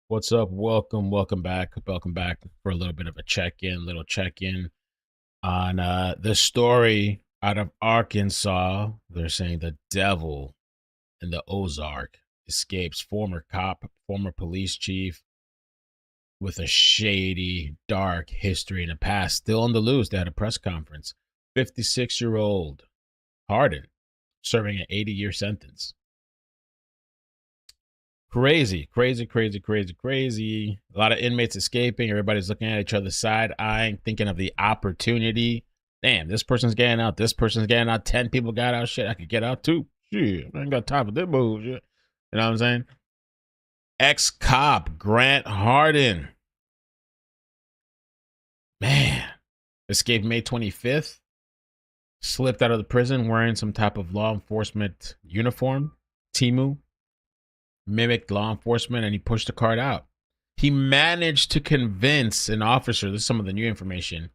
What's up? Welcome back. Welcome back for a little bit of a little check-in on the story out of Arkansas. They're saying the devil in the Ozark escapes former cop, former police chief with a shady, dark history in the past, still on the loose. They had a press conference. 56-year-old Harden serving an 80-year sentence. Crazy, crazy, crazy, crazy, crazy. A lot of inmates escaping. Everybody's looking at each other side eyeing, thinking of the opportunity. Damn, this person's getting out. This person's getting out. 10 people got out. Shit, I could get out too. Shit, I ain't got time for this bullshit. You know what I'm saying? Ex-cop Grant Hardin. Man, escaped May 25th. Slipped out of the prison wearing some type of law enforcement uniform. Timu. Mimicked law enforcement, and he pushed the cart out. He managed to convince an officer, this is some of the new information,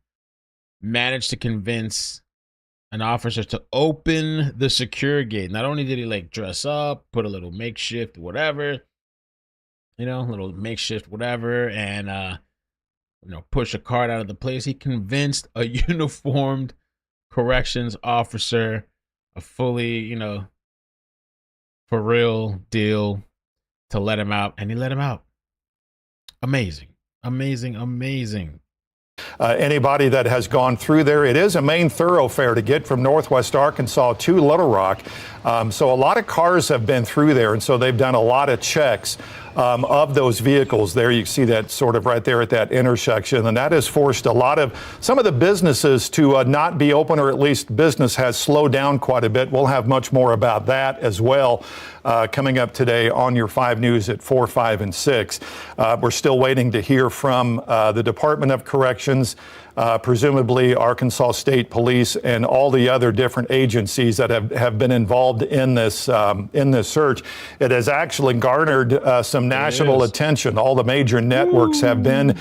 managed to convince an officer to open the secure gate. Not only did he dress up, put a little makeshift whatever, little makeshift whatever, and push a cart out of the place, he convinced a uniformed corrections officer, a fully, for real deal, to let him out, and he let him out. Amazing, amazing, amazing. Anybody that has gone through there, it is a main thoroughfare to get from Northwest Arkansas to Little Rock. So a lot of cars have been through there, and so they've done a lot of checks of those vehicles there. You see that sort of right there at that intersection, and that has forced some of the businesses to not be open, or at least business has slowed down quite a bit. We'll have much more about that as well coming up today on your 5 News at 4, 5, and 6. We're still waiting to hear from the Department of Corrections, presumably Arkansas State Police, and all the other different agencies that have been involved in this search. It has actually garnered some national attention. All the major networks have been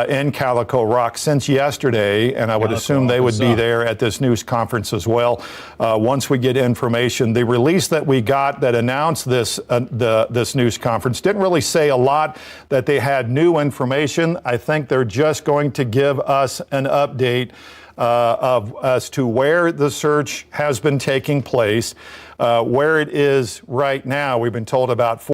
in Calico Rock since yesterday, and I would assume they would be there at this news conference as well. Once we get information, the release that we got that announced this news conference didn't really say a lot that they had new information. I think they're just going to give us an update as to where the search has been taking place, where it is right now. We've been told about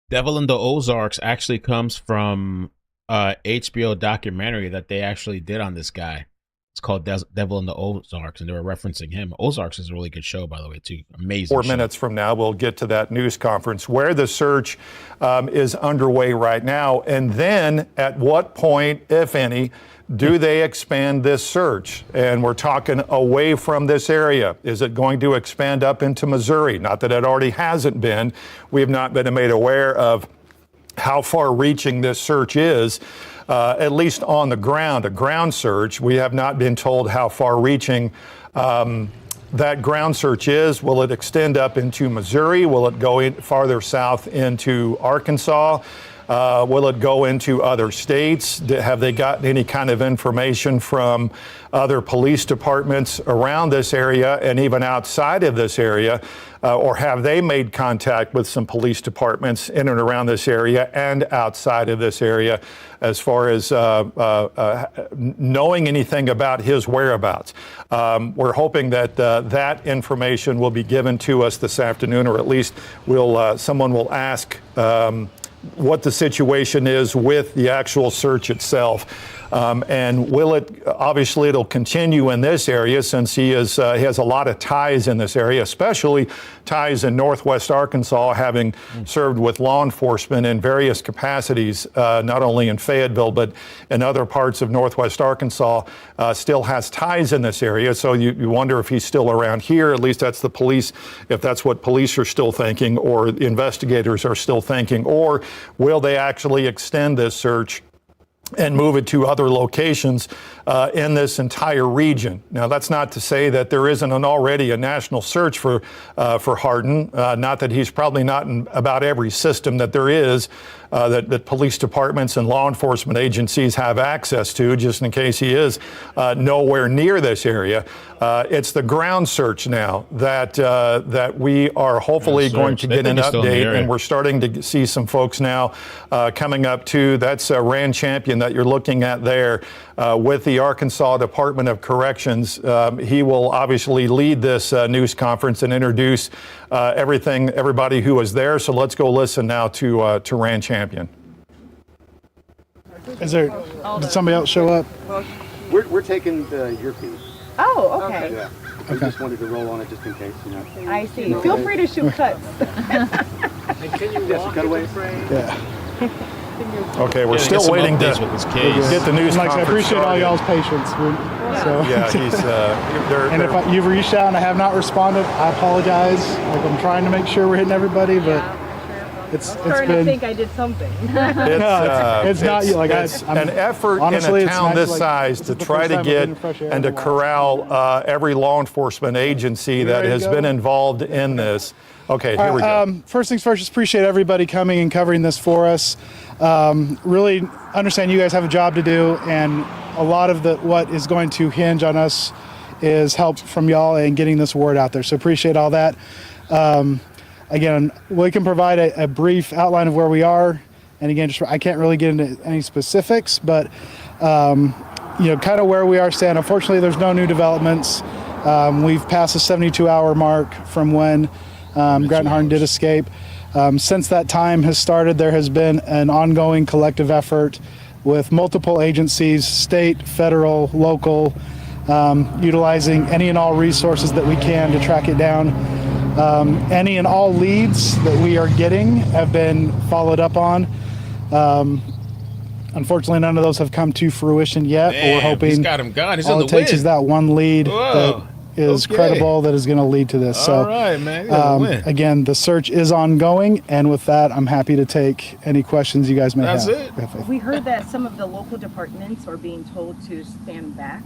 Devil in the Ozarks actually comes from HBO documentary that they actually did on this guy. It's called Devil in the Ozarks, and they were referencing him. Ozarks is a really good show, by the way, too. Amazing. 4 minutes from now, we'll get to that news conference where the search is underway right now. And then at what point, if any, do they expand this search? And we're talking away from this area. Is it going to expand up into Missouri? Not that it already hasn't been. We have not been made aware of how far reaching this search is, at least on the ground, a ground search. We have not been told how far reaching that ground search is. Will it extend up into Missouri? Will it go farther south into Arkansas? Will it go into other states? Have they gotten any kind of information from other police departments around this area and even outside of this area? Or have they made contact with some police departments in and around this area and outside of this area as far as knowing anything about his whereabouts? We're hoping that that information will be given to us this afternoon, or at least someone will ask what the situation is with the actual search itself. And obviously it'll continue in this area, since he has a lot of ties in this area, especially ties in Northwest Arkansas, having served with law enforcement in various capacities, not only in Fayetteville, but in other parts of Northwest Arkansas, still has ties in this area. So you wonder if he's still around here. At least that's the police, if that's what police are still thinking, or investigators are still thinking. Or will they actually extend this search and move it to other locations in this entire region. Now, that's not to say that there isn't already a national search for Harden. Not that he's probably not in about every system that there is, that police departments and law enforcement agencies have access to, just in case he is nowhere near this area. It's the ground search now that we are hopefully going to get an update, and we're starting to see some folks now coming up too. That's Rand Champion that you're looking at there with the Arkansas Department of Corrections. He will obviously lead this news conference and introduce everybody who was there. So let's go listen now to Rand Champion. Did somebody else show up? We're taking your feed. Oh, okay. Yeah. We just wanted to roll on it just in case, you know. I see. Feel free to shoot cuts. And can you walk cutaways? Yeah. Okay, we're still waiting to get the news conference I appreciate all started. y'all's patience. He's and if you've reached out and I have not responded, I apologize. Like, I'm trying to make sure we're hitting everybody, but it's starting been. to think I did something. It's not like it's I'm, an effort honestly, in a town nice, this size to try to get and to corral every law enforcement agency that has been involved in this. Okay, here we go. First things first, just appreciate everybody coming and covering this for us. Really understand you guys have a job to do, and a lot of what is going to hinge on us is help from y'all and getting this word out there. So appreciate all that. Again, we can provide a brief outline of where we are, and again, I can't really get into any specifics, but kind of where we are stand. Unfortunately, there's no new developments. We've passed the 72-hour mark from when Grant Hardin did escape. Since that time has started, there has been an ongoing collective effort with multiple agencies, state, federal, local, utilizing any and all resources that we can to track it down. Any and all leads that we are getting have been followed up on. Unfortunately, none of those have come to fruition yet. But we're hoping he's got him gone. He's all in it the takes win. is that one lead that is credible, that is going to lead to this. All right, man. Again, the search is ongoing, and with that, I'm happy to take any questions you guys may have. That's it. We heard that some of the local departments are being told to stand back.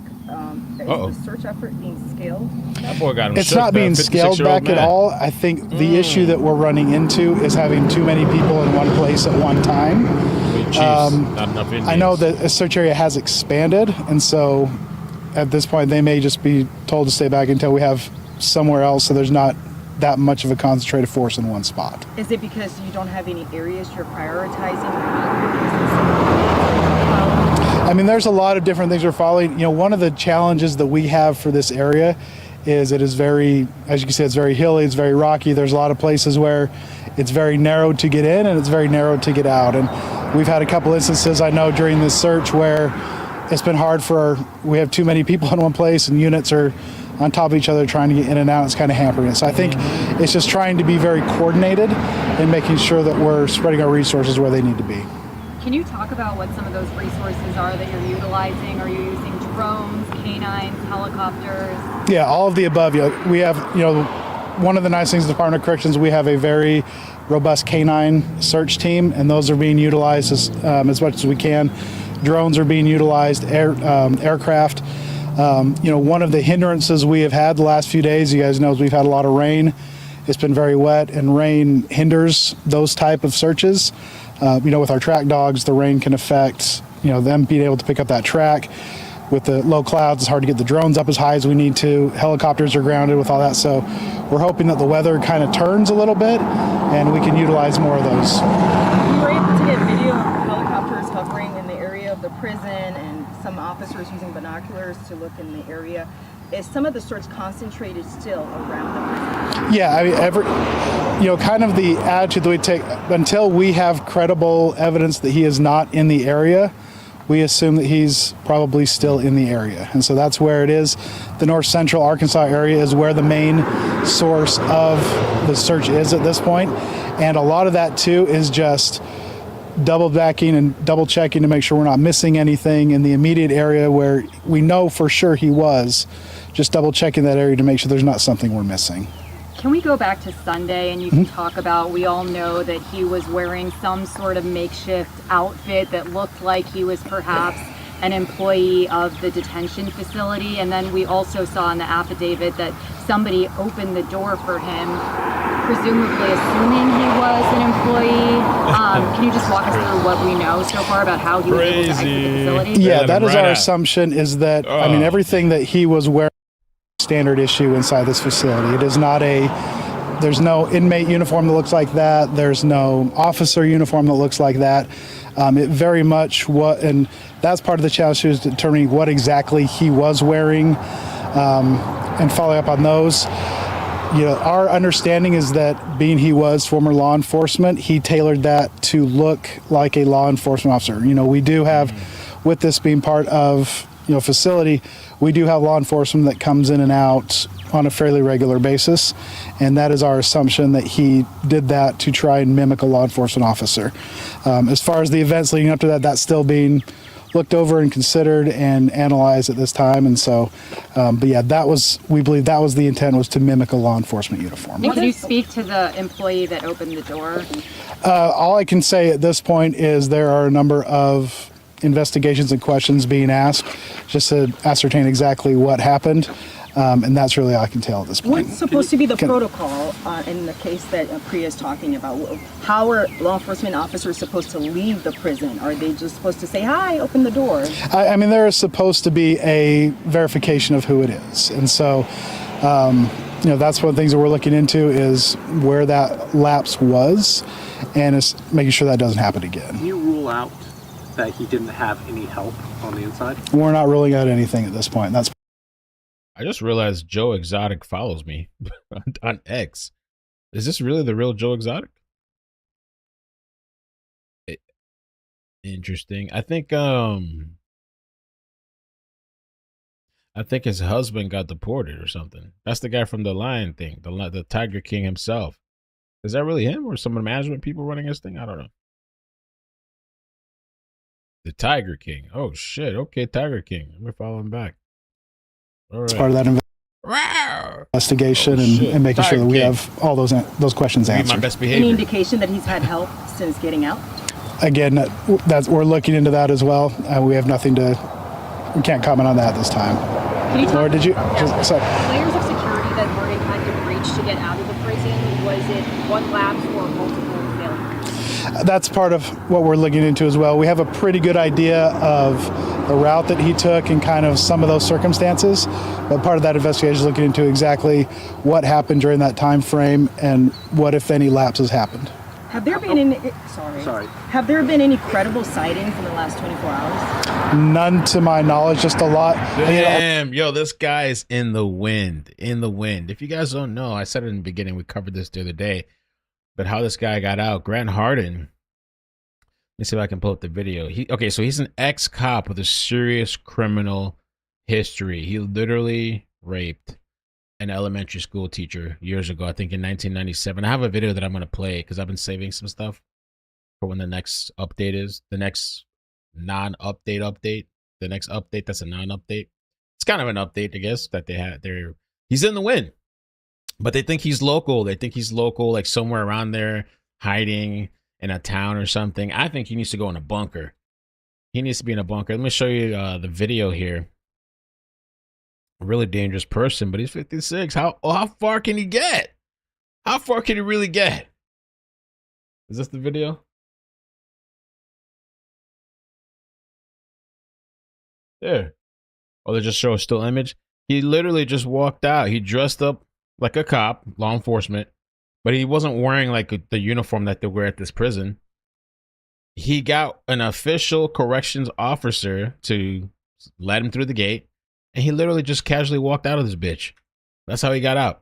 Is the search effort being scaled? That boy got him. It's not being scaled back at all. I think the issue that we're running into is having too many people in one place at one time. Not enough Indians. I know that a search area has expanded, and so at this point they may just be told to stay back until we have somewhere else, so there's not that much of a concentrated force in one spot. Is it because you don't have any areas you're prioritizing? I mean, there's a lot of different things we're following. One of the challenges that we have for this area is it is very, as you can see, it's very hilly, it's very rocky. There's a lot of places where it's very narrow to get in and it's very narrow to get out. And we've had a couple instances, I know, during this search where it's been hard we have too many people in one place and units are on top of each other trying to get in and out. It's kind of hampering it. So I think it's just trying to be very coordinated and making sure that we're spreading our resources where they need to be. Can you talk about what some of those resources are that you're utilizing? Are you using drones, canines, helicopters? Yeah, all of the above. We have, one of the nice things in the Department of Corrections, we have a very robust canine search team, and those are being utilized as much as we can. Drones are being utilized, aircraft. One of the hindrances we have had the last few days, you guys know, is we've had a lot of rain. It's been very wet, and rain hinders those type of searches. With our track dogs, the rain can affect, them being able to pick up that track. With the low clouds, it's hard to get the drones up as high as we need to. Helicopters are grounded with all that. So we're hoping that the weather kind of turns a little bit and we can utilize more of those. We were able to get video of helicopters hovering in the area of the prison and some officers using binoculars to look in the area. Is some of the search concentrated still around the prison? Yeah, I mean, kind of the attitude that we take until we have credible evidence that he is not in the area, we assume that he's probably still in the area. And so that's where it is. The north central Arkansas area is where the main source of the search is at this point. And a lot of that too is just double backing and double checking to make sure we're not missing anything in the immediate area where we know for sure he was. Just double checking that area to make sure there's not something we're missing. Can we go back to Sunday and you can talk about, we all know that he was wearing some sort of makeshift outfit that looked like he was perhaps an employee of the detention facility. And then we also saw in the affidavit that somebody opened the door for him, presumably assuming he was an employee. Can you just walk us through what we know so far about how he was able to exit the facility? Yeah, that is our assumption, is that, I mean, everything that he was wearing is standard issue inside this facility. It is not there's no inmate uniform that looks like that. There's no officer uniform that looks like that. It very much and that's part of the challenge, is determining what exactly he was wearing, and following up on those. You know, our understanding is that, being he was former law enforcement, he tailored that to look like a law enforcement officer. You know, we do have, with this being part of, you know, facility, we do have law enforcement that comes in and out on a fairly regular basis, and that is our assumption, that he did that to try and mimic a law enforcement officer. As far as the events leading up to that, that's still being looked over and considered and analyzed at this time. And so, but yeah, we believe that was the intent, was to mimic a law enforcement uniform. And can you speak to the employee that opened the door? All I can say at this point is there are a number of investigations and questions being asked just to ascertain exactly what happened. And that's really all I can tell at this point. What's supposed to be the protocol in the case that Priya is talking about? How are law enforcement officers supposed to leave the prison? Are they just supposed to say, hi, open the door? I mean, there is supposed to be a verification of who it is. And so, you know, that's one of the things that we're looking into, is where that lapse was, and is making sure that doesn't happen again. Can you rule out that he didn't have any help on the inside? We're not ruling out anything at this point. I just realized Joe Exotic follows me on X. Is this really the real Joe Exotic? Interesting. I think his husband got deported or something. That's the guy from the Lion thing, the Tiger King himself. Is that really him, or some of the management people running this thing? I don't know. The Tiger King. Oh shit. Okay, Tiger King. Let me follow him back. It's part of that investigation, and making sure that we have all those questions answered. My best behavior. Any indication that he's had help since getting out? Again, we're looking into that as well. We have nothing we can't comment on that at this time. Can you talk Laura, did you? Sorry. Layers of security that Harden had to breach to get out of the prison? Was it one lapse or multiple failures? That's part of what we're looking into as well. We have a pretty good idea of the route that he took and kind of some of those circumstances, but part of that investigation is looking into exactly what happened during that time frame and what, if any, lapses happened. Have there been any? Sorry. Have there been any credible sightings in the last 24 hours? None to my knowledge. Just a lot. Damn, yo, this guy is in the wind. In the wind. If you guys don't know, I said it in the beginning. We covered this the other day, but how this guy got out. Grant Hardin. Let me see if I can pull up the video. So he's an ex-cop with a serious criminal history. He literally raped an elementary school teacher years ago, I think in 1997. I have a video that I'm going to play because I've been saving some stuff for when the next update is. The next non-update update. The next update that's a non-update. It's kind of an update, I guess, that they had there. He's in the wind, but they think he's local. They think he's local, like somewhere around there, hiding in a town or something. I think he needs to go in a bunker. He needs to be in a bunker. Let me show you the video here. A really dangerous person, but he's 56. How far can he get? How far can he really get? Is this the video? There. Oh, they just show a still image. He literally just walked out. He dressed up like a cop, law enforcement, but he wasn't wearing like the uniform that they wear at this prison. He got an official corrections officer to let him through the gate, and he literally just casually walked out of this bitch. That's how he got out.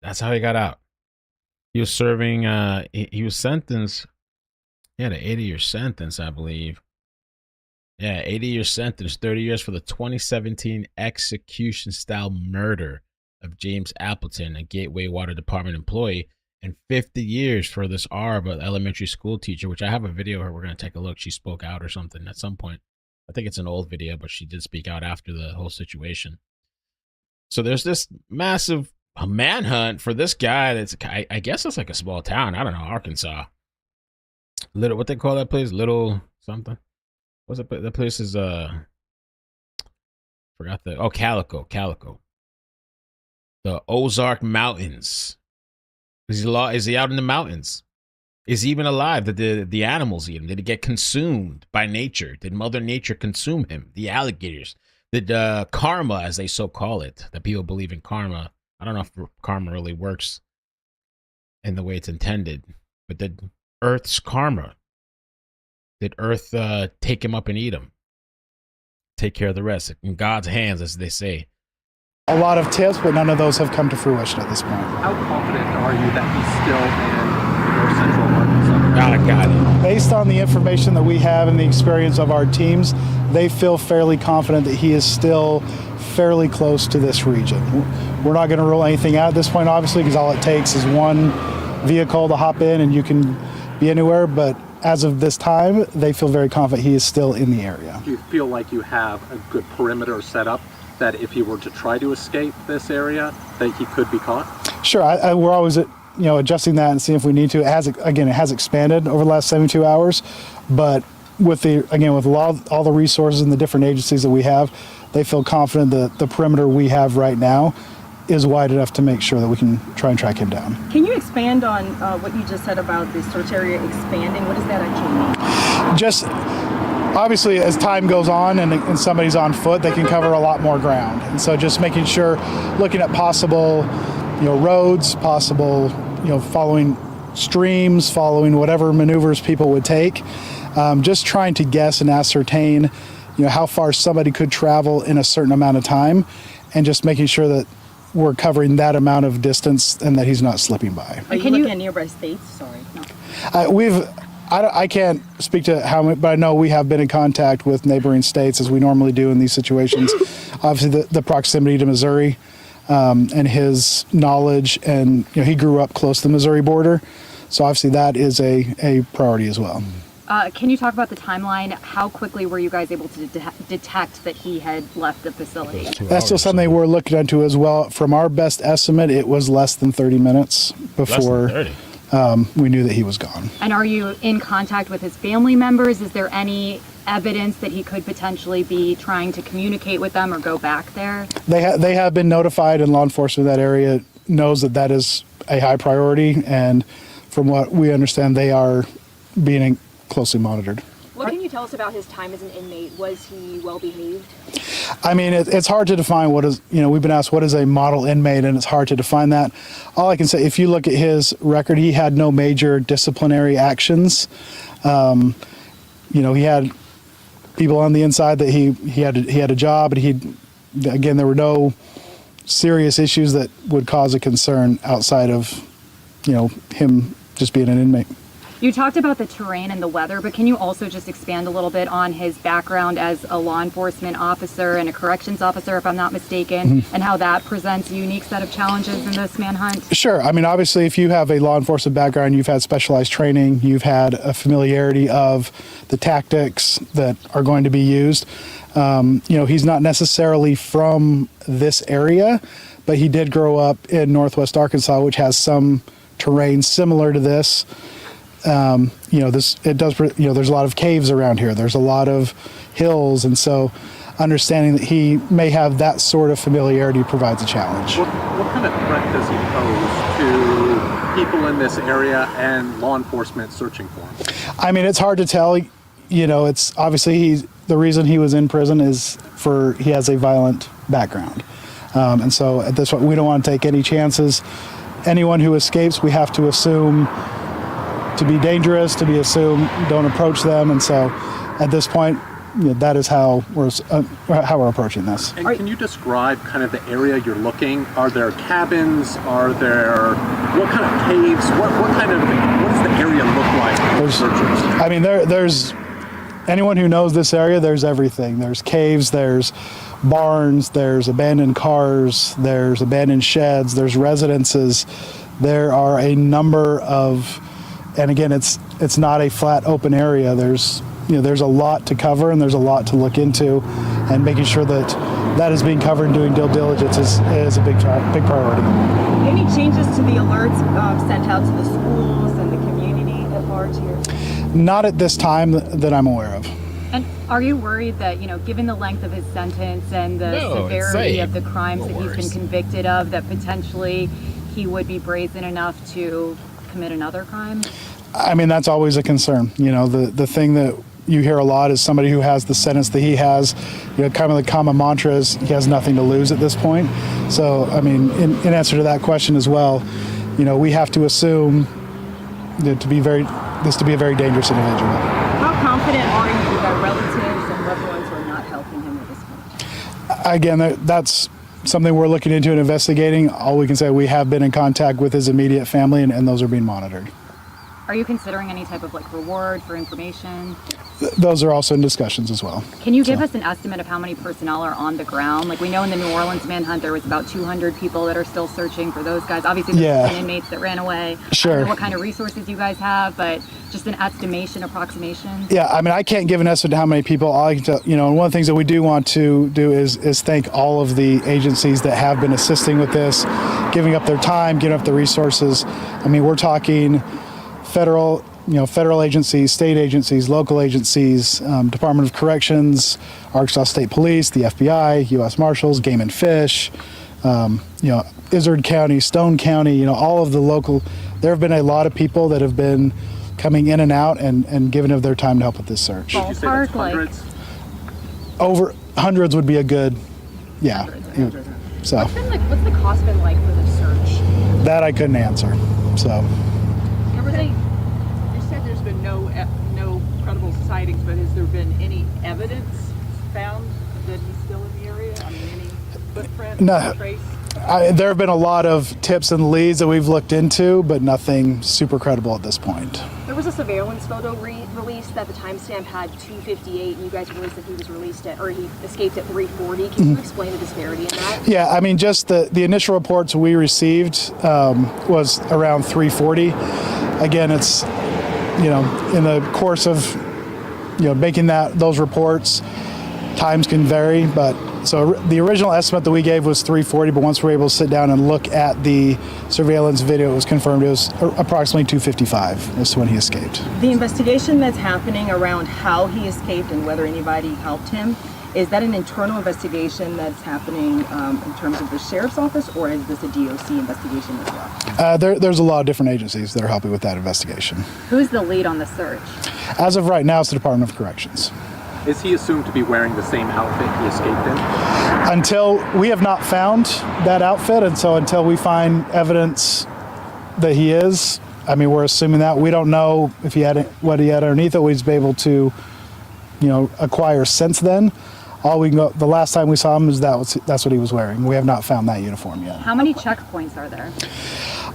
That's how he got out. He was serving, he was sentenced. He had an 80-year sentence, I believe. Yeah, 80-year sentence, 30 years for the 2017 execution-style murder of James Appleton, a Gateway Water Department employee, and 50 years for this Arb, an elementary school teacher, which I have a video where we're going to take a look. She spoke out or something at some point. I think it's an old video, but she did speak out after the whole situation. So there's this massive manhunt for this guy. That's, I guess it's like a small town. I don't know, Arkansas. Little, what they call that place? Little something. What's it? That place is forgot the Calico. The Ozark Mountains. Is he out in the mountains? Is he even alive? Did the animals eat him? Did he get consumed by nature? Did Mother Nature consume him? The alligators? Did karma, as they so call it, that people believe in karma? I don't know if karma really works in the way it's intended, but did Earth's karma? Did Earth take him up and eat him? Take care of the rest. In God's hands, as they say. A lot of tips, but none of those have come to fruition at this point. How confident are you that he's still in North Central Arkansas? Got it. Based on the information that we have and the experience of our teams, they feel fairly confident that he is still fairly close to this region. We're not going to rule anything out at this point, obviously, because all it takes is one vehicle to hop in and you can be anywhere. But as of this time, they feel very confident he is still in the area. Do you feel like you have a good perimeter set up that if he were to try to escape this area, that he could be caught? Sure, we're always adjusting that and seeing if we need to. It has expanded over the last 72 hours, but with all the resources and the different agencies that we have, they feel confident that the perimeter we have right now is wide enough to make sure that we can try and track him down. Can you expand on what you just said about the search area expanding? What does that actually mean? Just obviously, as time goes on and somebody's on foot, they can cover a lot more ground. And so just making sure, looking at possible, roads, possible, following streams, following whatever maneuvers people would take, just trying to guess and ascertain, how far somebody could travel in a certain amount of time, and just making sure that we're covering that amount of distance and that he's not slipping by. Are you looking at nearby states? Sorry. No. I can't speak to how many, but I know we have been in contact with neighboring states, as we normally do in these situations. Obviously, the proximity to Missouri and his knowledge, and he grew up close to the Missouri border, so obviously that is a priority as well. Can you talk about the timeline? How quickly were you guys able to detect that he had left the facility? That's still something we're looking into as well. From our best estimate, it was less than 30 minutes before we knew that he was gone. And are you in contact with his family members? Is there any evidence that he could potentially be trying to communicate with them or go back there? They have been notified, and law enforcement in that area knows that is a high priority, and from what we understand, they are being closely monitored. What can you tell us about his time as an inmate? Was he well behaved? I mean, it's hard to define what is, we've been asked what is a model inmate, and it's hard to define that. All I can say, if you look at his record, he had no major disciplinary actions. He had people on the inside that he had a job, and there were no serious issues that would cause a concern outside of, him just being an inmate. You talked about the terrain and the weather, but can you also just expand a little bit on his background as a law enforcement officer and a corrections officer, if I'm not mistaken, and how that presents a unique set of challenges in this manhunt? Sure. I mean, obviously, if you have a law enforcement background, you've had specialized training, you've had a familiarity of the tactics that are going to be used. He's not necessarily from this area, but he did grow up in Northwest Arkansas, which has some terrain similar to this. There's a lot of caves around here. There's a lot of hills, and so understanding that he may have that sort of familiarity provides a challenge. What kind of threat does he pose to people in this area and law enforcement searching for him? I mean, it's hard to tell. It's obviously the reason he was in prison is he has a violent background, and so at this point we don't want to take any chances. Anyone who escapes, we have to assume to be dangerous, to be assumed, don't approach them, and so at this point, that is how we're approaching this. And can you describe kind of the area you're looking? Are there cabins? What kind of caves? What does the area look like for searchers? I mean, there's anyone who knows this area, there's everything. There's caves, there's barns, there's abandoned cars, there's abandoned sheds, there's residences. There are a number of, and again, it's not a flat open area. There's there's a lot to cover and there's a lot to look into, and making sure that that is being covered and doing due diligence is a big priority. Any changes to the alerts sent out to the schools and the community at large here? Not at this time that I'm aware of. And are you worried that, given the length of his sentence and the severity of the crimes that he's been convicted of, that potentially he would be brazen enough to commit another crime? I mean, that's always a concern. The thing that you hear a lot is somebody who has the sentence that he has, kind of the common mantra is he has nothing to lose at this point. So, I mean, in answer to that question as well, we have to assume that to be a very dangerous individual. How confident are you that relatives and loved ones are not helping him at this point? Again, that's something we're looking into and investigating. All we can say, we have been in contact with his immediate family, and those are being monitored. Are you considering any type of reward for information? Those are also in discussions as well. Can you give us an estimate of how many personnel are on the ground? We know in the New Orleans manhunt there was about 200 people that are still searching for those guys. Obviously there's some inmates that ran away. Sure. I don't know what kind of resources you guys have, but just an estimation, approximation. Yeah, I mean, I can't give an estimate to how many people. All I can tell, and one of the things that we do want to do is thank all of the agencies that have been assisting with this, giving up their time, giving up the resources. I mean, we're talking federal agencies, state agencies, local agencies, Department of Corrections, Arkansas State Police, the FBI, U.S. Marshals, Game and Fish, Izard County, Stone County, all of the local. There have been a lot of people that have been coming in and out and giving of their time to help with this search. Would you say that's hundreds? Over hundreds would be a good, yeah. So What's the cost been like for the search? that I couldn't answer. So. You said there's been no credible sightings, but has there been any evidence found that he's still in the area? I mean, any footprint, No. trace? There have been a lot of tips and leads that we've looked into, but nothing super credible at this point. There was a surveillance photo released that the timestamp had 2:58, and you guys released that he escaped at 3:40. Can you explain the disparity in that? Yeah, I mean, just the initial reports we received was around 3:40. Again, it's, in the course of, making those reports, times can vary, but so the original estimate that we gave was 3:40, but once we were able to sit down and look at the surveillance video, it was confirmed it was approximately 2:55 as to when he escaped. The investigation that's happening around how he escaped and whether anybody helped him, is that an internal investigation that's happening in terms of the sheriff's office, or is this a DOC investigation as well? There's a lot of different agencies that are helping with that investigation. Who's the lead on the search? As of right now, it's the Department of Corrections. Is he assumed to be wearing the same outfit he escaped in? Until we have not found that outfit, and so until we find evidence that he is, I mean, we're assuming that. We don't know if he had what he had underneath it. We've been able to, acquire since then. All we can go, the last time we saw him is that's what he was wearing. We have not found that uniform yet. How many checkpoints are there?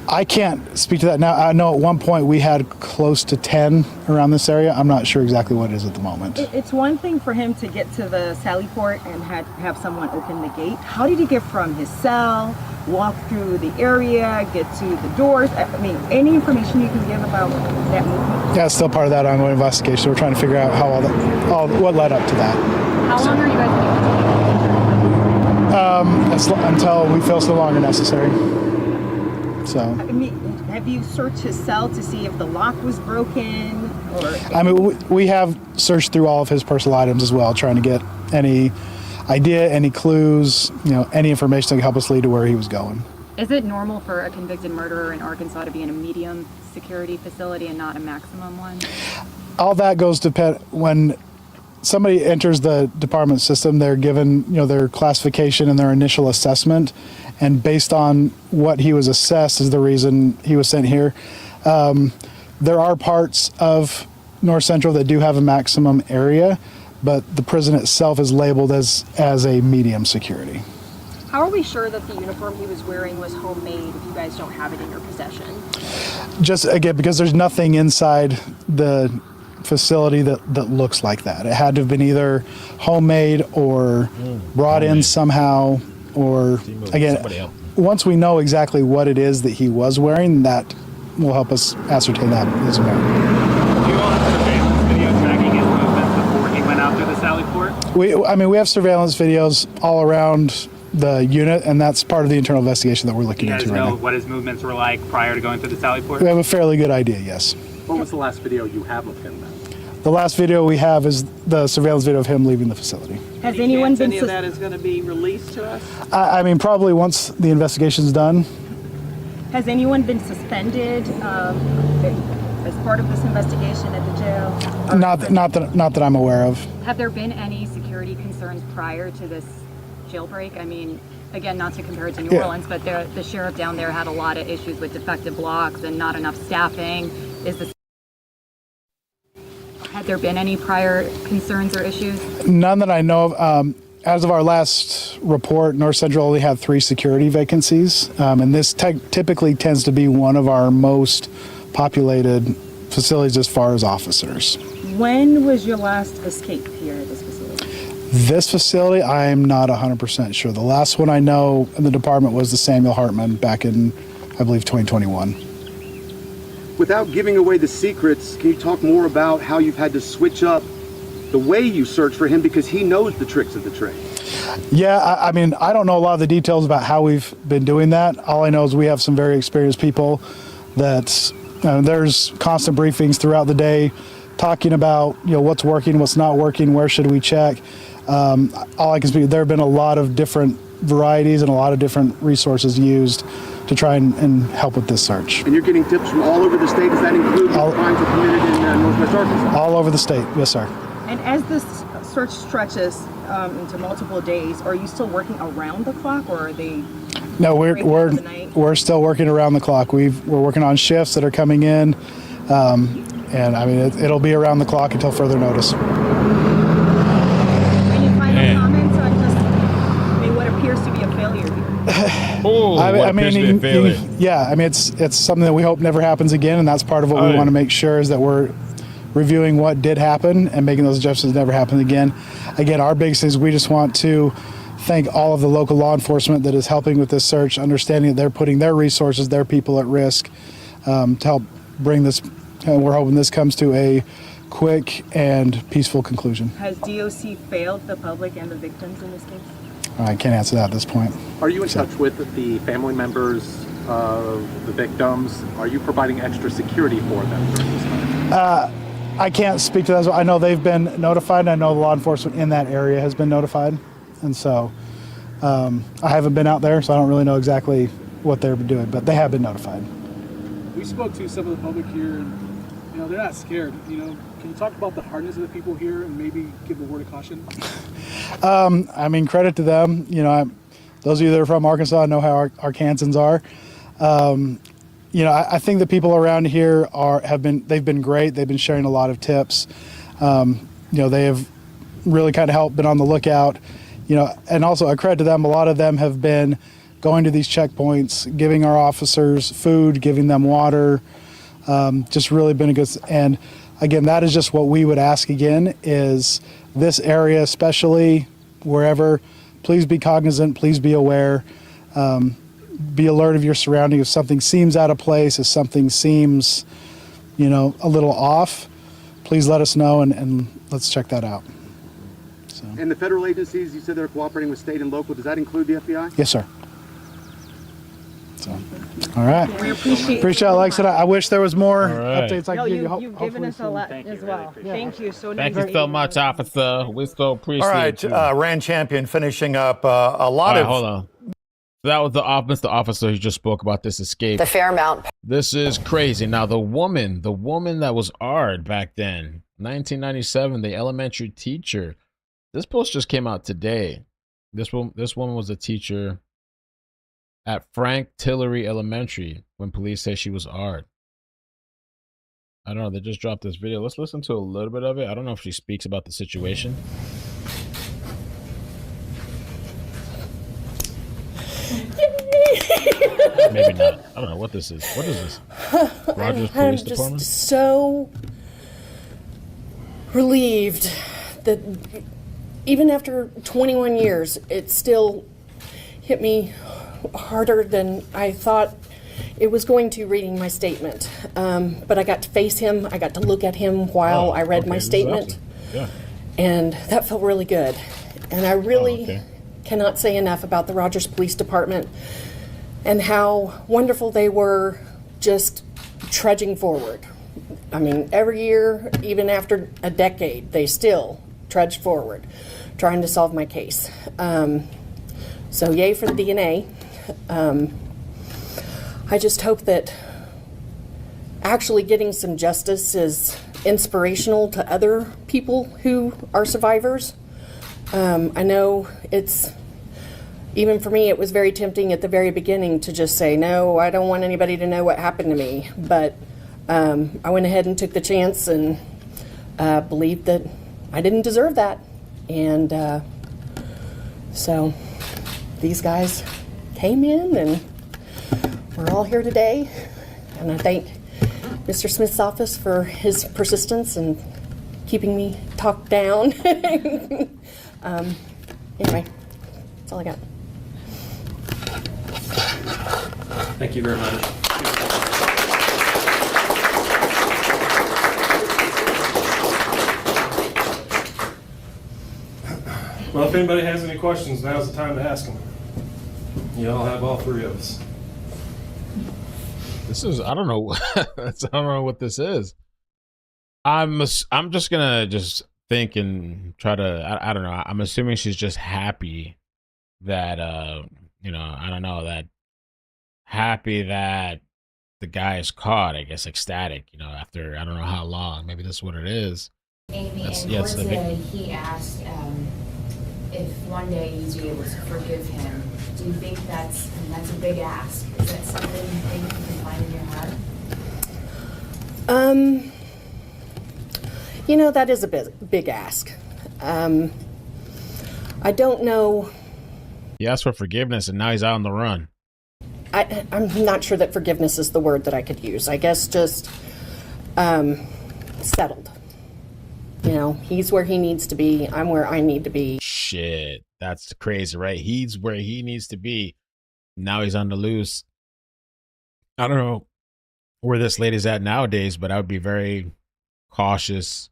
I can't speak to that now. I know at one point we had close to 10 around this area. I'm not sure exactly what it is at the moment. It's one thing for him to get to the Sally Port and have someone open the gate. How did he get from his cell, walk through the area, get to the doors? I mean, any information you can give about that movement? Yeah, it's still part of that ongoing investigation. We're trying to figure out how what led up to that. How long are you guys going to Until we feel it's no longer necessary. So. I mean, have you searched his cell to see if the lock was broken? I mean, we have searched through all of his personal items as well, trying to get any idea, any clues, any information that can help us lead to where he was going. Is it normal for a convicted murderer in Arkansas to be in a medium security facility and not a maximum one? All that goes to when somebody enters the department system, they're given, their classification and their initial assessment, and based on what he was assessed is the reason he was sent here. There are parts of North Central that do have a maximum area, but the prison itself is labeled as a medium security. How are we sure that the uniform he was wearing was homemade if you guys don't have it in your possession? Just again, because there's nothing inside the facility that looks like that. It had to have been either homemade or brought in somehow, or again, once we know exactly what it is that he was wearing, that will help us ascertain that as well. Do you all have surveillance video tracking his movement? We have surveillance videos all around the unit, and that's part of the internal investigation that we're looking You guys into right know now. what his movements were like prior to going through the sally port? We have a fairly good idea, yes. What was the last video you have of him then? The last video we have is the surveillance video of him leaving the facility. Has Any anyone chance been any of that is going to be released to us? Probably once the investigation's done. Has anyone been suspended as part of this investigation at the jail? Not that I'm aware of. Have there been any security concerns prior to this jailbreak? I mean, again, not to compare it to New Orleans, but the sheriff down there had a lot of issues with defective blocks and not enough staffing. Had there been any prior concerns or issues? None that I know of. As of our last report, North Central only had 3 security vacancies, and this typically tends to be one of our most populated facilities as far as officers. When was your last escape here at this facility? This facility, I'm not 100% sure. The last one I know in the department was the Samuel Hartman back in, I believe, 2021. Without giving away the secrets, can you talk more about how you've had to switch up the way you search for him because he knows the tricks of the trade? Yeah, I don't know a lot of the details about how we've been doing that. All I know is we have some very experienced people that there's constant briefings throughout the day talking about what's working, what's not working, where should we check. All I can speak, there have been a lot of different varieties and a lot of different resources used to try and help with this search. And you're getting tips from all over the state. Does that include crimes that committed in Northwest Arkansas? All over the state, yes, sir. And as this search stretches into multiple days, are you still working around the clock, or are they? No, we're still working around the clock. We're working on shifts that are coming in, and it'll be around the clock until further notice. Any final comments on just what appears to be a failure here? It's something that we hope never happens again, and that's part of what we want to make sure is that we're reviewing what did happen and making those adjustments never happen again. Again, our biggest thing is we just want to thank all of the local law enforcement that is helping with this search, understanding that they're putting their resources, their people at risk to help bring this, and we're hoping this comes to a quick and peaceful conclusion. Has DOC failed the public and the victims in this case? I can't answer that at this point. Are you in touch with the family members of the victims? Are you providing extra security for them during this time? I can't speak to that. I know they've been notified. I know law enforcement in that area has been notified. And so I haven't been out there, so I don't really know exactly what they're doing, but they have been notified. We spoke to some of the public here, and they're not scared. Can you talk about the hardness of the people here and maybe give a word of caution? Credit to them. Those of you that are from Arkansas know how our Arkansans are. I think the people around here they've been great. They've been sharing a lot of tips. They have really kind of helped, been on the lookout, and also a credit to them. A lot of them have been going to these checkpoints, giving our officers food, giving them water, just really been a good, and again, that is just what we would ask again is this area, especially wherever, please be cognizant, please be aware. Be alert of your surroundings. If something seems out of place, if something seems, a little off, please let us know and let's check that out. So. And the federal agencies, you said they're cooperating with state and local. Does that include the FBI? Yes, sir. So, all right. We appreciate it. Like I said, I wish there was more updates I could give you. You've given us a lot as well. Thank you so much. Thank you so much, officer. We so appreciate you. All right, Rand Champion finishing up a lot of... Hold on. That was the officer who just spoke about this escape. The Fairmount. This is crazy. Now, the woman that was AR'd back then, 1997, the elementary teacher. This post just came out today. This woman was a teacher at Frank Tillery Elementary when police say she was AR'd. I don't know. They just dropped this video. Let's listen to a little bit of it. I don't know if she speaks about the situation. Maybe not. I don't know what this is. What is this? Rogers Police Department? I'm just so relieved that even after 21 years, it still hit me harder than I thought it was going to reading my statement. But I got to face him. I got to look at him while I read my statement. Yeah. And that felt really good. And I really cannot say enough about the Rogers Police Department and how wonderful they were just trudging forward. I mean, every year, even after a decade, they still trudged forward, trying to solve my case. So yay for the DNA. I just hope that actually getting some justice is inspirational to other people who are survivors. I know it's, even for me, it was very tempting at the very beginning to just say, no, I don't want anybody to know what happened to me. But I went ahead and took the chance and believed that I didn't deserve that. And so these guys came in and we're all here today. And I thank Mr. Smith's office for his persistence and keeping me talked down. Anyway, that's all I got. Thank you very much. Well, if anybody has any questions, now's the time to ask them. Y'all have all three of us. This is, I don't know. I don't know what this is. I'm just gonna just think and try to, I don't know. I'm assuming she's just happy that, you know, I don't know, that happy that the guy is caught, I guess, ecstatic, you know, after I don't know how long. Maybe that's what it is. Amy, and towards the end, he asked if one day you'd be able to forgive him. Do you think that's a big ask? Is that something you think you can find in your heart? You know, that is a big ask. I don't know. He asked for forgiveness and now he's out on the run. I'm not sure that forgiveness is the word that I could use. I guess just settled. You know, he's where he needs to be. I'm where I need to be. Shit, that's crazy, right? He's where he needs to be. Now he's on the loose. I don't know where this lady's at nowadays, but I would be very cautious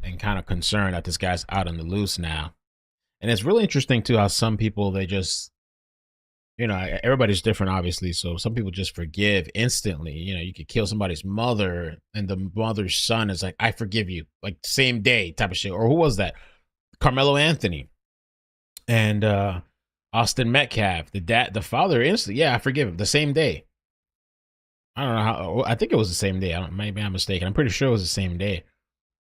and kind of concerned that this guy's out on the loose now. And it's really interesting too how some people, they just, you know, everybody's different, obviously. So some people just forgive instantly. You know, you could kill somebody's mother and the mother's son is like, I forgive you, like same day type of shit. Or who was that? Carmelo Anthony and Austin Metcalf, the father instantly, yeah, I forgive him the same day. I don't know how, I think it was the same day. Maybe I'm mistaken. I'm pretty sure it was the same day.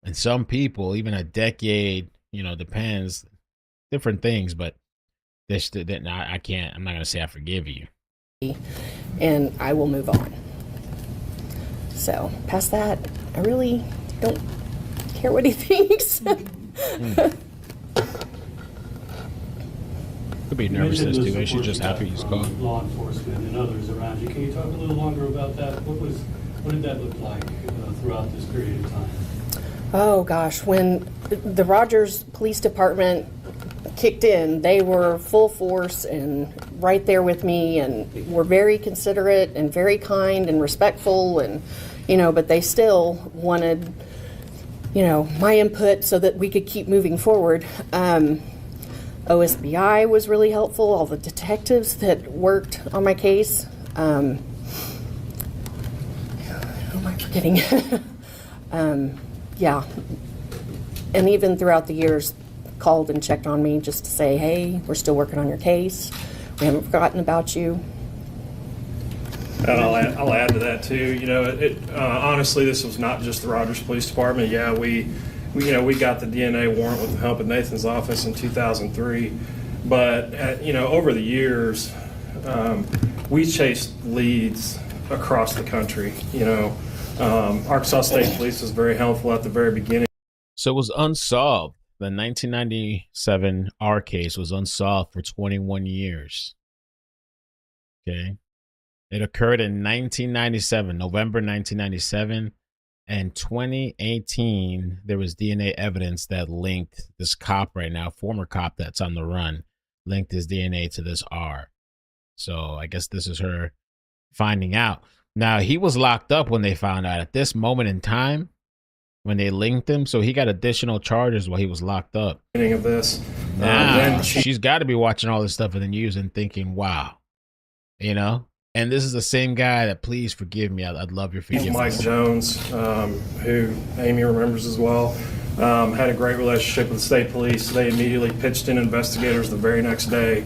And some people, even a decade, you know, depends, different things, but I can't, I'm not going to say I forgive you. And I will move on. So, past that, I really don't care what he thinks. Could be nervousness too. Maybe she's just happy he's caught. Law enforcement and others around you. Can you talk a little longer about that? What did that look like throughout this period of time? Oh gosh, when the Rogers Police Department kicked in, they were full force and right there with me and were very considerate and very kind and respectful, and you know, but they still wanted, you know, my input so that we could keep moving forward. OSBI was really helpful, all the detectives that worked on my case. Who am I forgetting? Yeah, and even throughout the years, called and checked on me just to say, hey, we're still working on your case. We haven't forgotten about you. And I'll add to that too. You know, honestly, this was not just the Rogers Police Department. Yeah, we got the DNA warrant with the help of Nathan's office in 2003. But you know, over the years, we chased leads across the country. You know, Arkansas State Police was very helpful at the very beginning. So it was unsolved. The 1997 R case was unsolved for 21 years. Okay. It occurred in 1997, November 1997. And 2018, there was DNA evidence that linked this cop right now, former cop that's on the run, linked his DNA to this R. So I guess this is her finding out. Now, he was locked up when they found out. At this moment in time, when they linked him. So he got additional charges while he was locked up. Of this, Now, she's got to be watching all this stuff in the news and thinking, wow, you know? And this is the same guy that, please forgive me. I'd love your forgiveness. Mike Jones, who Amy remembers as well, had a great relationship with the state police. They immediately pitched in investigators the very next day.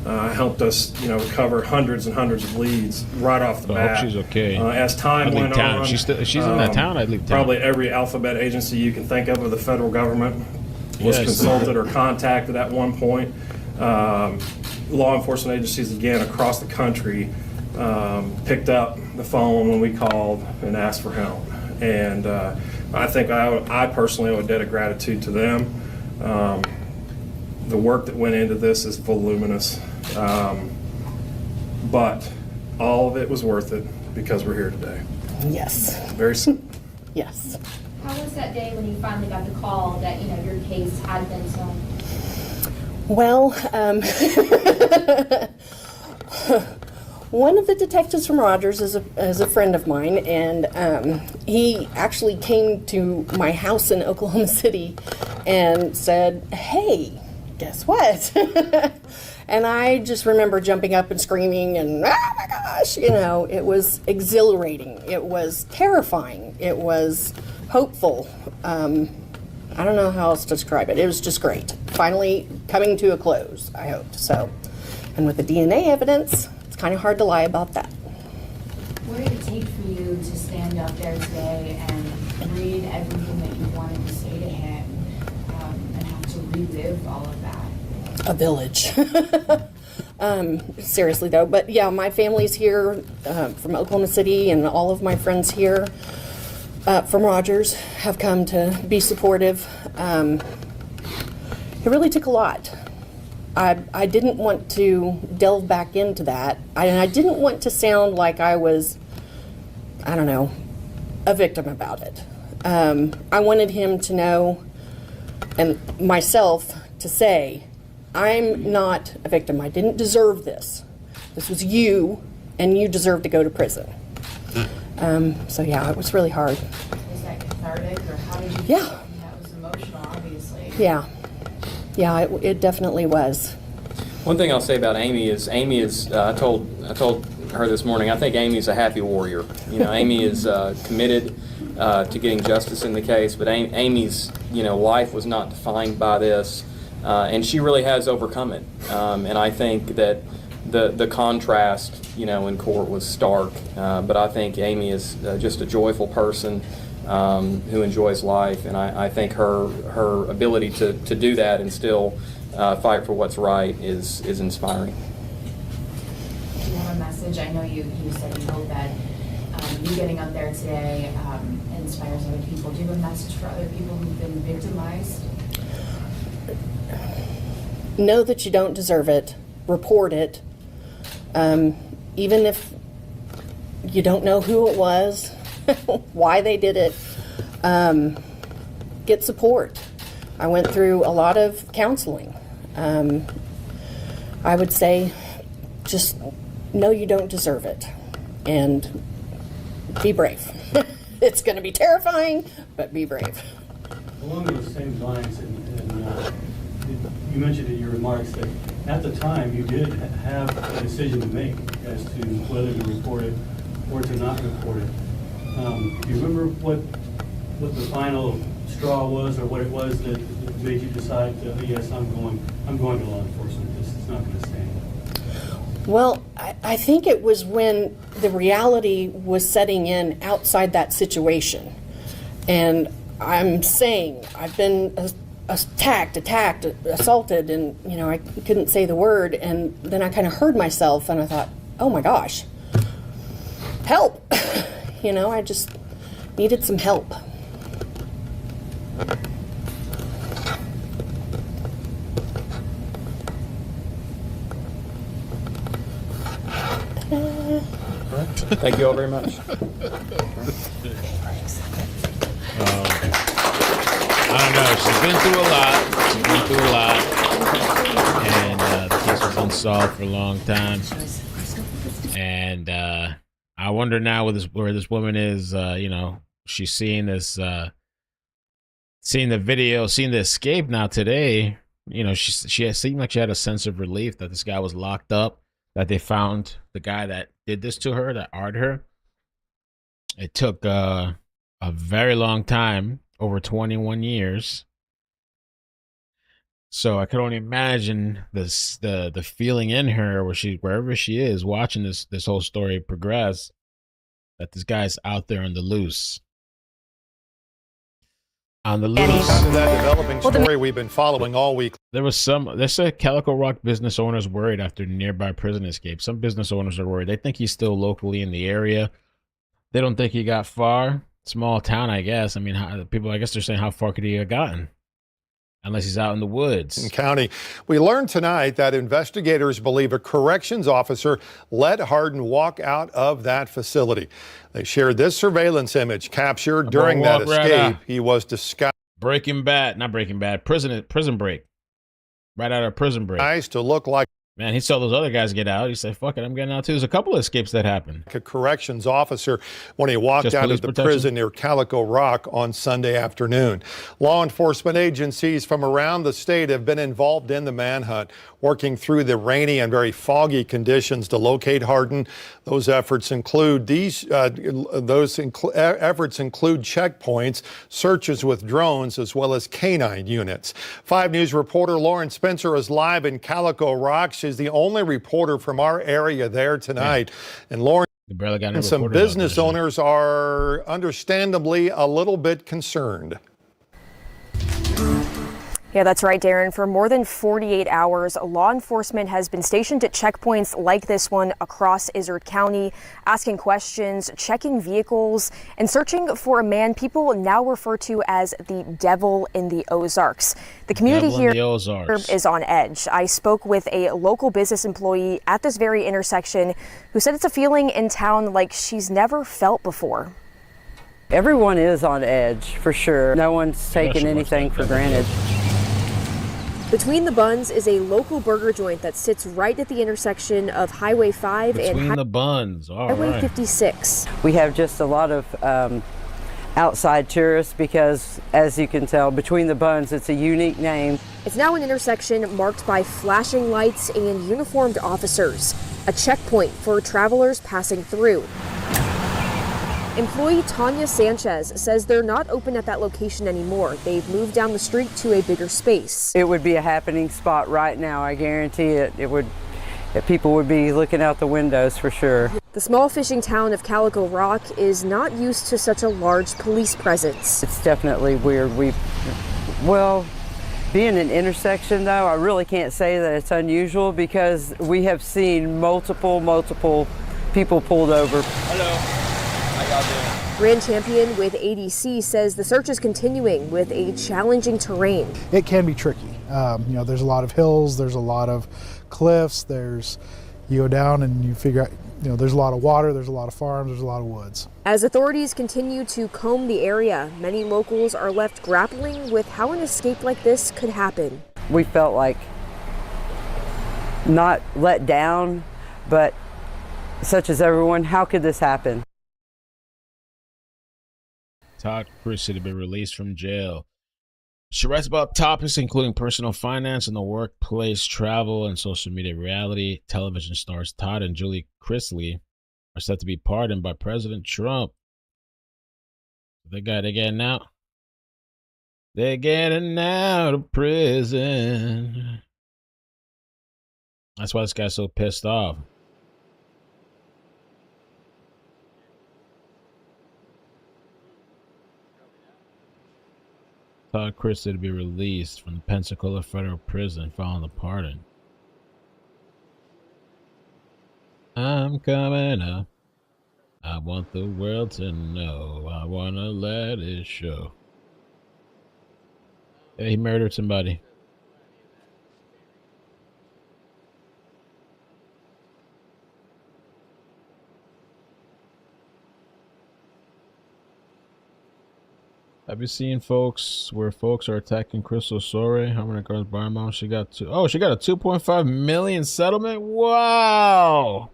Helped us, recover hundreds and hundreds of leads right off the bat. I hope she's okay. As time went on, she's in that town. I'd leave town. Probably every alphabet agency you can think of the federal government was consulted or contacted at one point. Law enforcement agencies again across the country picked up the phone when we called and asked for help, and I think I personally owe a debt of gratitude to them. The work that went into this is voluminous, but all of it was worth it because we're here today. Yes. Very simple. Yes. How was that day when you finally got the call that your case had been solved? Well, one of the detectives from Rogers is a friend of mine, and he actually came to my house in Oklahoma City and said, "Hey, guess what?" And I just remember jumping up and screaming and, oh my gosh, it was exhilarating. It was terrifying. It was hopeful. I don't know how else to describe it. It was just great. Finally coming to a close, I hoped. So, and with the DNA evidence, it's kind of hard to lie about that. What did it take for you to stand up there today and read everything that you wanted to say to him and have to relive all of that? A village. Seriously though, but yeah, my family's here from Oklahoma City, and all of my friends here from Rogers have come to be supportive. It really took a lot. I didn't want to delve back into that. I didn't want to sound like I was, a victim about it. I wanted him to know, and myself to say, I'm not a victim. I didn't deserve this. This was you, and you deserve to go to prison. So yeah, it was really hard. Was that cathartic, or how did you Yeah. feel? That was emotional, obviously. Yeah, it definitely was. One thing I'll say about Amy is I told her this morning, I think Amy's a happy warrior. Amy is committed to getting justice in the case, but Amy's life was not defined by this, and she really has overcome it. And I think that the contrast in court was stark, but I think Amy is just a joyful person who enjoys life, and I think her ability to do that and still fight for what's right is inspiring. Do you have a message? I know you said you hope that you getting up there today inspires other people. Do you have a message for other people who've been victimized? Know that you don't deserve it. Report it. Even if you don't know who it was, why they did it, get support. I went through a lot of counseling. I would say just know you don't deserve it and be brave. It's going to be terrifying, but be brave. Along those same lines, and you mentioned in your remarks that at the time you did have a decision to make as to whether to report it or to not report it. Do you remember what the final straw was, or what it was that made you decide that, yes, I'm going to law enforcement? This is not going to stand. Well, I think it was when the reality was setting in outside that situation. And I'm saying I've been attacked, assaulted, and I couldn't say the word, and then I kind of heard myself and I thought, oh my gosh, help. I just needed some help. Thank you all very much. I don't know. She's been through a lot. And the case was unsolved for a long time. And I wonder now where this woman is. She's seeing this Seeing the video, seeing the escape now today, you know, she seemed like she had a sense of relief that this guy was locked up, that they found the guy that did this to her, that arred her. It took a very long time, over 21 years. So I could only imagine the feeling in her wherever she is watching this whole story progress, that this guy's out there on the loose. On the loose. That developing story we've been following all week. They said Calico Rock business owners worried after nearby prison escape. Some business owners are worried. They think he's still locally in the area. They don't think he got far. Small town, I guess. I mean, I guess they're saying, how far could he have gotten? Unless he's out in the woods. In county. We learned tonight that investigators believe a corrections officer let Harden walk out of that facility. They shared this surveillance image captured during that escape. He was disguised. Prison break. Right out of prison break. Nice to look like. Man, he saw those other guys get out. He said, fuck it, I'm getting out too. There's a couple of escapes that happened. A corrections officer when he walked out of the prison near Calico Rock on Sunday afternoon. Law enforcement agencies from around the state have been involved in the manhunt, working through the rainy and very foggy conditions to locate Harden. Those efforts include checkpoints, searches with drones, as well as canine units. 5 News reporter Lauren Spencer is live in Calico Rock. She's the only reporter from our area there tonight. And Lauren, and some business owners are understandably a little bit concerned. Yeah, that's right, Darren. For more than 48 hours, law enforcement has been stationed at checkpoints like this one across Izard County, asking questions, checking vehicles, and searching for a man people now refer to as the Devil in the Ozarks. The community here is on edge. I spoke with a local business employee at this very intersection who said it's a feeling in town like she's never felt before. Everyone is on edge, for sure. No one's taking anything for granted. Between the Buns is a local burger joint that sits right at the intersection of Highway 5 and Highway 56. We have just a lot of outside tourists because, as you can tell, Between the Buns, it's a unique name. It's now an intersection marked by flashing lights and uniformed officers, a checkpoint for travelers passing through. Employee Tanya Sanchez says they're not open at that location anymore. They've moved down the street to a bigger space. It would be a happening spot right now, I guarantee it. People would be looking out the windows for sure. The small fishing town of Calico Rock is not used to such a large police presence. It's definitely weird. Being an intersection though, I really can't say that it's unusual because we have seen multiple people pulled over. Hello. Grand Champion with ADC says the search is continuing with a challenging terrain. It can be tricky. There's a lot of hills, there's a lot of cliffs, you go down and you figure out, there's a lot of water, there's a lot of farms, there's a lot of woods. As authorities continue to comb the area, many locals are left grappling with how an escape like this could happen. We felt like not let down, but such as everyone, how could this happen? Todd Christie to be released from jail. She writes about topics including personal finance and the workplace, travel, and social media reality. Television stars Todd and Julie Chrisley are set to be pardoned by President Trump. They're getting out. They're getting out of prison. That's why this guy's so pissed off. Todd Christie to be released from the Pensacola Federal Prison following the pardon. I'm coming up. I want the world to know. I want to let it show. Yeah, he murdered somebody. Have you seen where folks are attacking Crystal Sore? How many girls bar mom? She got a 2.5 million settlement. Wow.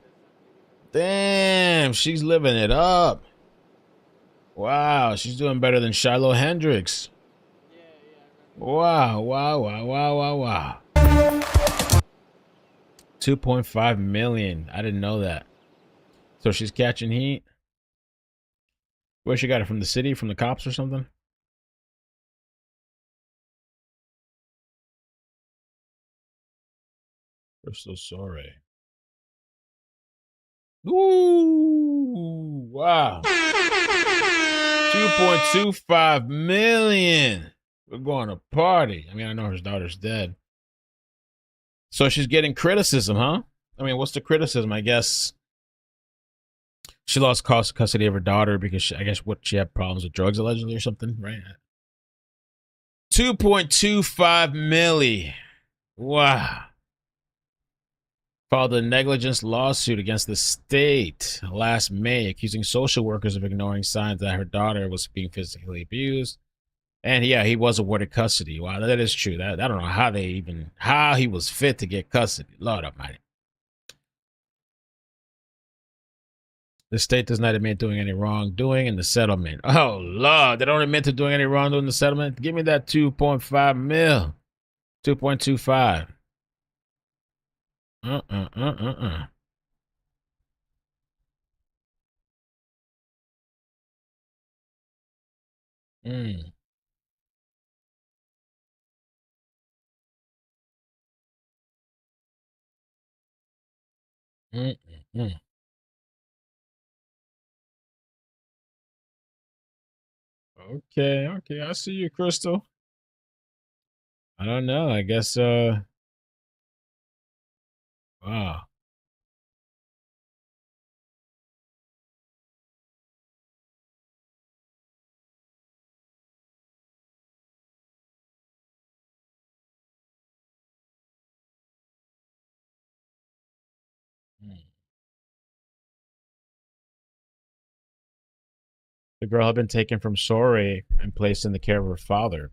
Damn, she's living it up. Wow, she's doing better than Shiloh Hendricks. Wow, wow, wow, wow, wow, wow. 2.5 million. I didn't know that. So she's catching heat. Where she got it, from the city, from the cops or something? We're so sorry. Ooh, wow. 2.25 million. We're going to party. I mean, I know her daughter's dead. So she's getting criticism, huh? I mean, what's the criticism? I guess she lost custody of her daughter because she had problems with drugs allegedly or something, right? 2.25 milli. Wow. Filed a negligence lawsuit against the state last May, accusing social workers of ignoring signs that her daughter was being physically abused. And yeah, he was awarded custody. Wow, that is true. I don't know how he was fit to get custody. Lord Almighty. The state does not admit doing any wrongdoing in the settlement. Oh Lord, they don't admit to doing any wrongdoing in the settlement. Give me that 2.5 mil. 2.25. Okay, I see you, Crystal. I don't know. I guess wow. The girl had been taken from Sorry and placed in the care of her father.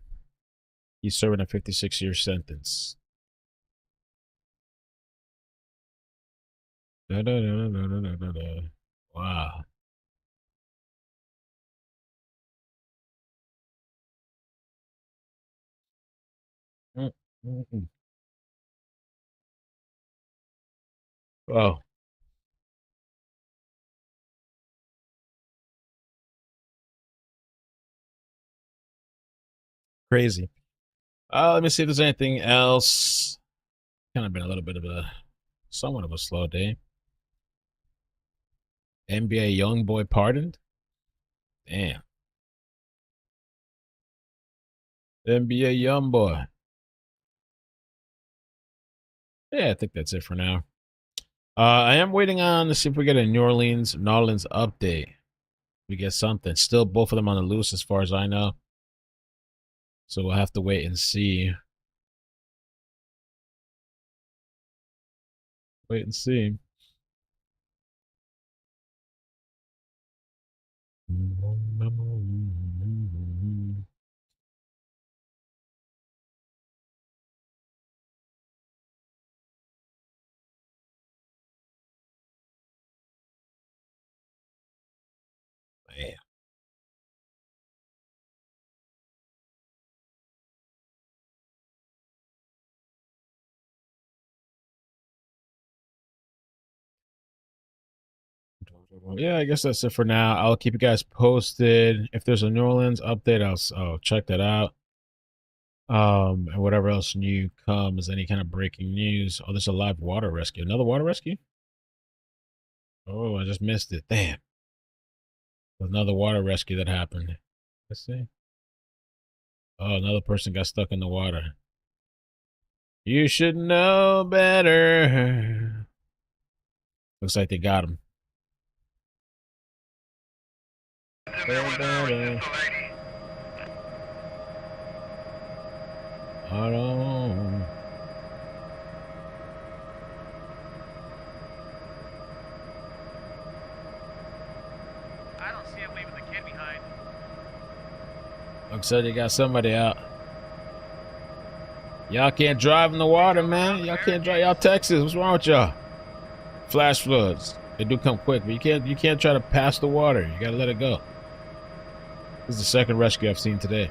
He's serving a 56-year sentence. Wow. Oh. Crazy. Let me see if there's anything else. Kind of been a little bit of somewhat of a slow day. NBA young boy pardoned. Damn. NBA young boy. Yeah, I think that's it for now. I am waiting on to see if we get a New Orleans update. We get something. Still both of them on the loose as far as I know. So we'll have to wait and see. Wait and see. Man. Yeah, I guess that's it for now. I'll keep you guys posted. If there's a New Orleans update, I'll check that out. And whatever else new comes, any kind of breaking news. Oh, there's a live water rescue. Another water rescue? Oh, I just missed it. Damn. Another water rescue that happened. Let's see. Oh, another person got stuck in the water. You should know better. Looks like they got him. Hold on. I don't see him leaving the kid behind. Looks like you got somebody out. Y'all can't drive in the water, man. Y'all can't drive. Y'all Texas. What's wrong with y'all? Flash floods. They do come quick, but you can't try to pass the water. You gotta let it go. This is the second rescue I've seen today.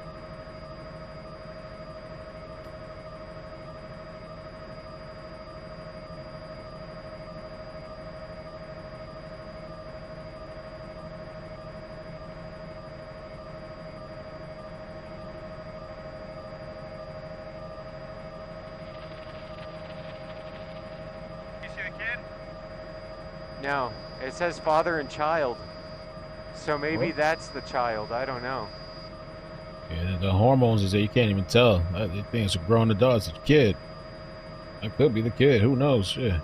No, it says father and child. So maybe What? that's the child. I don't know. Yeah, the hormones is there. You can't even tell. The thing's a grown adult. It's a kid. That could be the kid. Who knows? Yeah.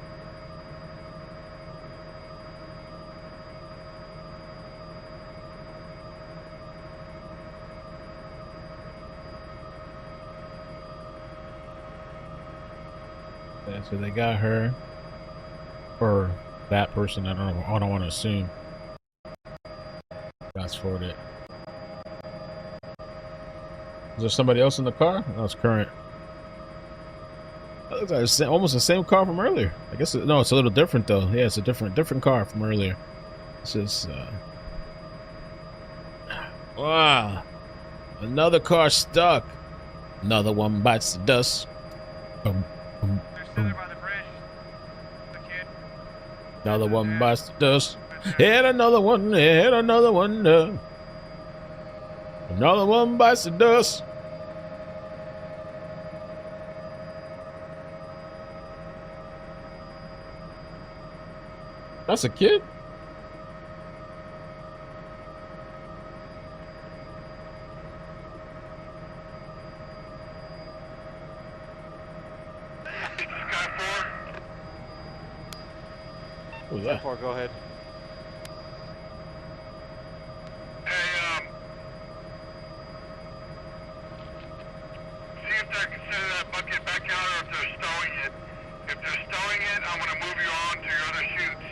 So they got her, or that person. I don't know. I don't want to assume. Fast forward it. Is there somebody else in the car? No, it's current. That looks like it's almost the same car from earlier. I guess no, it's a little different though. Yeah, it's a different car from earlier. This is wow, another car stuck. Another one bites the dust. Boom, boom, boom. Another one bites the dust. Hit another one. Hit another one. Another one bites the dust. That's a kid? What was that? 4, go ahead. See if they're consider that bucket back out or if they're stowing it. If they're stowing it, I'm going to move you on to your other chutes.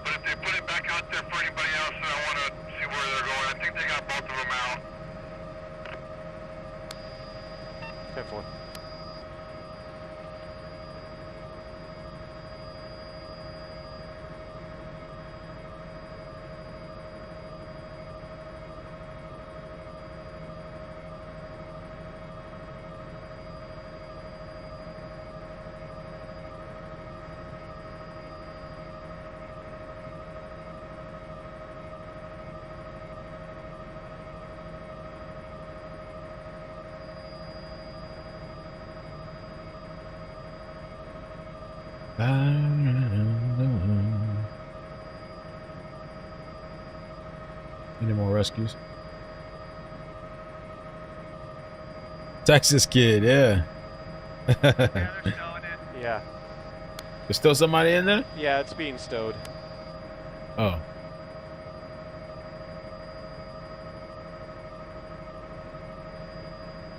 But if they put it back out there for anybody else, then I want to see where they're going. I think they got both of them out. 10-4. Any more rescues? Texas kid, yeah. Yeah. There's still somebody in there? Yeah, it's being stowed. Oh.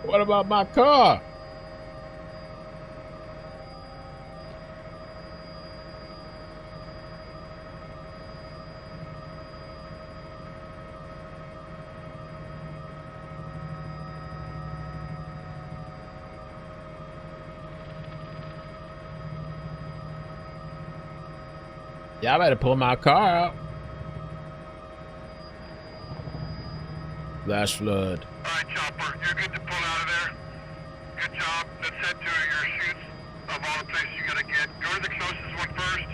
What about my car? Yeah, I better pull my car out. Flash flood. Alright, Chopper, you're good to pull out of there. Good job. Let's head to your chutes of all the places you gotta get. Go to the closest one first,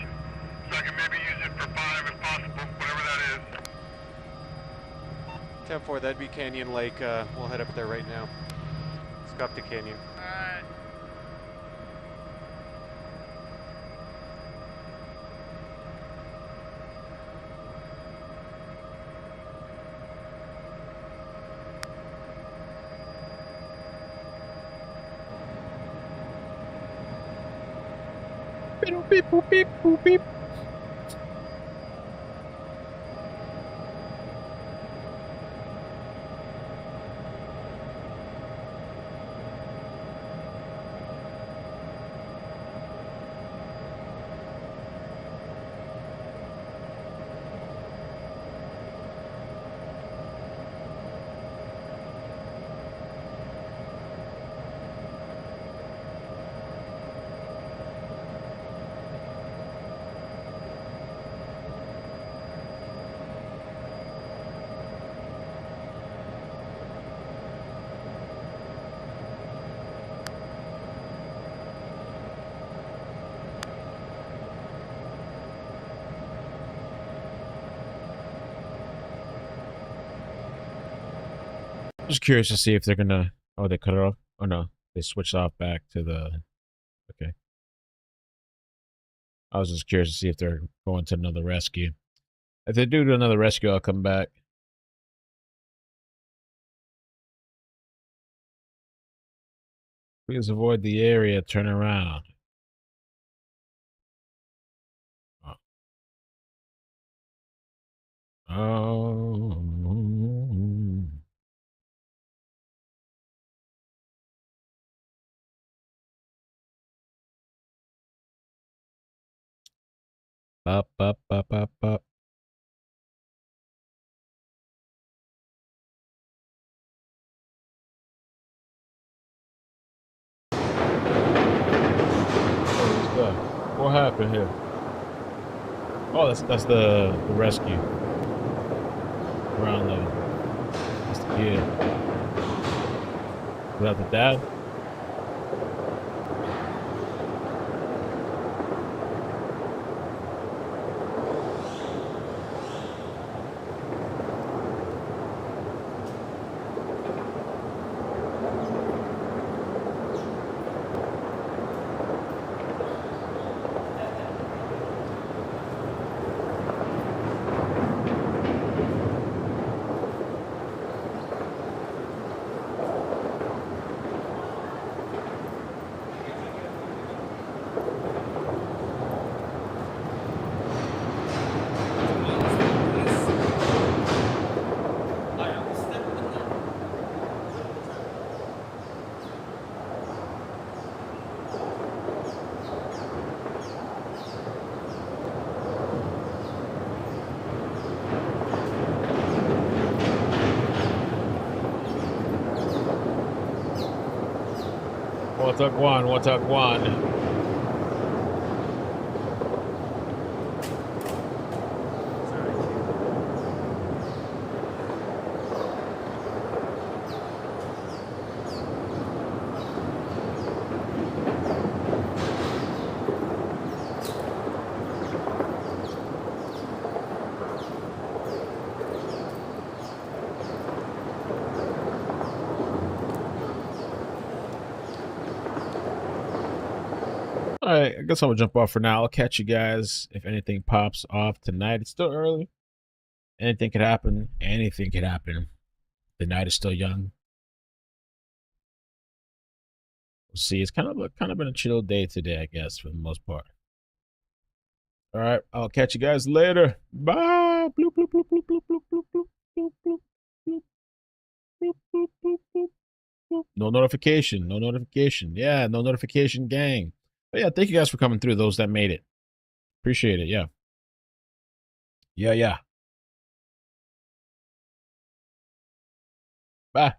so I can maybe use it for 5 if possible, whatever that is. 10-4, that'd be Canyon Lake. We'll head up there right now. Let's go up to Canyon. Alright. Beep, boop, beep, boop, beep. Just curious to see if they're gonna. Oh, they cut it off. Oh no, they switched off back to the. Okay. I was just curious to see if they're going to another rescue. If they do another rescue, I'll come back. Please avoid the area. Turn around. Oh. Up, up, up, up, up. What happened here? Oh, that's the rescue. Ground level. That's the kid. Is that the dad? What up, one? All right, I guess I'm gonna jump off for now. I'll catch you guys if anything pops off tonight. It's still early. Anything could happen. Anything could happen. The night is still young. We'll see. It's kind of been a chill day today, I guess, for the most part. All right, I'll catch you guys later. Bye. Bloop, bloop, bloop, bloop, bloop, bloop, bloop, bloop, bloop, bloop, bloop, bloop, bloop, bloop, bloop, bloop. No notification. No notification. Yeah, no notification, gang. But yeah, thank you guys for coming through. Those that made it. Appreciate it. Yeah. Yeah. Bye.